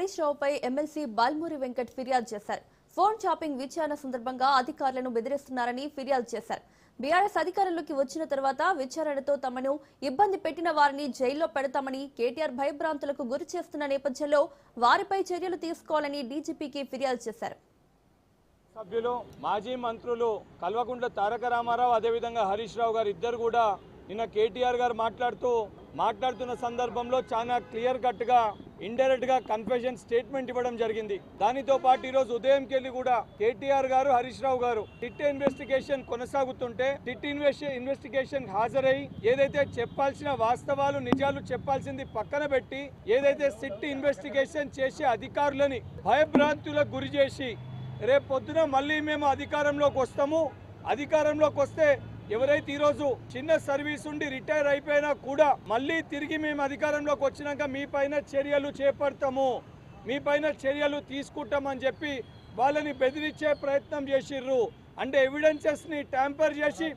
Harish రావుపై MLC Balmuri Venkat ఫిర్యాదు చేశారు. Phone shopping విచారణ సందర్భంగా అధికారులను బెదిరిస్తున్నారని ఫిర్యాదు చేశారు. బీఆర్ఎస్ అధికారంలోకి వచ్చిన తర్వాత విచారణతో తమను ఇబ్బంది పెట్టిన వారిని జైల్లో పెడతామని కేటీఆర్ భయభ్రాంతులకు గురి చేస్తున్న నేపథ్యంలో వారిపై చర్యలు తీసుకోవాలని డీజీపీకి ఫిర్యాదు చేశారు. సభ్యులు మాజీ మంత్రులు కల్వకుంట్ల తారక రామారావు అదేవిధంగా హరీష్ రావు గారు ఇద్దరు కూడా నిన్న కేటీఆర్ గారు మాట్లాడుతున్న సందర్భంలో చాలా క్లియర్ కట్ గా ఇండైరెక్ట్ గా కన్ఫెషన్ స్టేట్మెంట్ ఇవ్వడం జరిగింది. దానితో పాటు ఈ రోజు ఉదయంకి వెళ్ళి కూడా కేటీఆర్ గారు హరీష్ రావు గారు టిట్ ఇన్వెస్టిగేషన్ కొనసాగుతుంటే టిట్ ఇన్వెస్టిగేషన్ హాజరై ఏదైతే చెప్పాల్సిన వాస్తవాలు నిజాలు చెప్పాల్సింది పక్కన పెట్టి ఏదైతే సిట్ ఇన్వెస్టిగేషన్ చేసే అధికారులని భయభ్రాంతులకు గురి చేసి రేపు పొద్దున మళ్ళీ మేము అధికారంలోకి వస్తాము, అధికారంలోకి వస్తే ఎవరైతే ఈరోజు చిన్న సర్వీస్ ఉండి రిటైర్ అయిపోయినా కూడా మళ్ళీ తిరిగి మేము అధికారంలోకి వచ్చినాక మీ పైన చర్యలు చేపడతాము, మీ పైన చర్యలు తీసుకుంటామని చెప్పి వాళ్ళని బెదిరించే ప్రయత్నం చేసిర్రు. అంటే ఎవిడెన్సెస్ని ట్యాంపర్ చేసి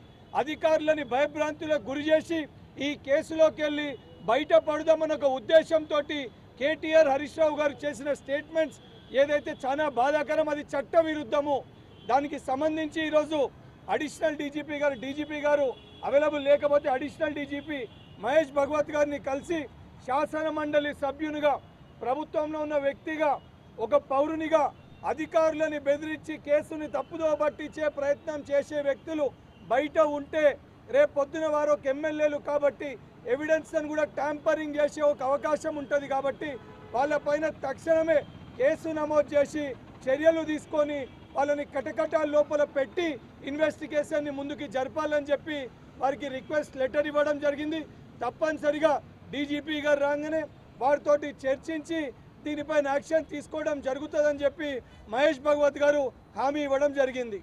అధికారులని భయభ్రాంతులకు గురి చేసి ఈ కేసులోకి వెళ్ళి బయటపడదామన్న ఒక ఉద్దేశంతో కేటీఆర్ హరీష్ రావు గారు చేసిన స్టేట్మెంట్స్ ఏదైతే చాలా బాధాకరం, అది చట్ట విరుద్ధము. దానికి సంబంధించి ఈరోజు అడిషనల్ డీజీపీ గారు అవైలబుల్ లేకపోతే అడిషనల్ డీజీపీ మహేష్ భగవత్ గారిని కలిసి శాసన మండలి సభ్యునిగా ప్రభుత్వంలో ఉన్న వ్యక్తిగా ఒక పౌరునిగా అధికారులని బెదిరించి కేసుని తప్పుదో పట్టించే ప్రయత్నం చేసే వ్యక్తులు బయట ఉంటే రేపు పొద్దున వారు ఒక ఎమ్మెల్యేలు కాబట్టి ఎవిడెన్స్ని కూడా ట్యాంపరింగ్ చేసే ఒక అవకాశం ఉంటుంది. కాబట్టి వాళ్ళపైన తక్షణమే కేసు నమోదు చేసి చర్యలు తీసుకొని వాళ్ళని కటకటాల లోపల పెట్టి ఇన్వెస్టిగేషన్ని ముందుకు జరపాలని చెప్పి వారికి రిక్వెస్ట్ లెటర్ ఇవ్వడం జరిగింది. తప్పనిసరిగా డీజీపీ గారు రాగానే వారితోటి చర్చించి దీనిపైన యాక్షన్ తీసుకోవడం జరుగుతుందని చెప్పి మహేష్ భగవత్ గారు హామీ ఇవ్వడం జరిగింది.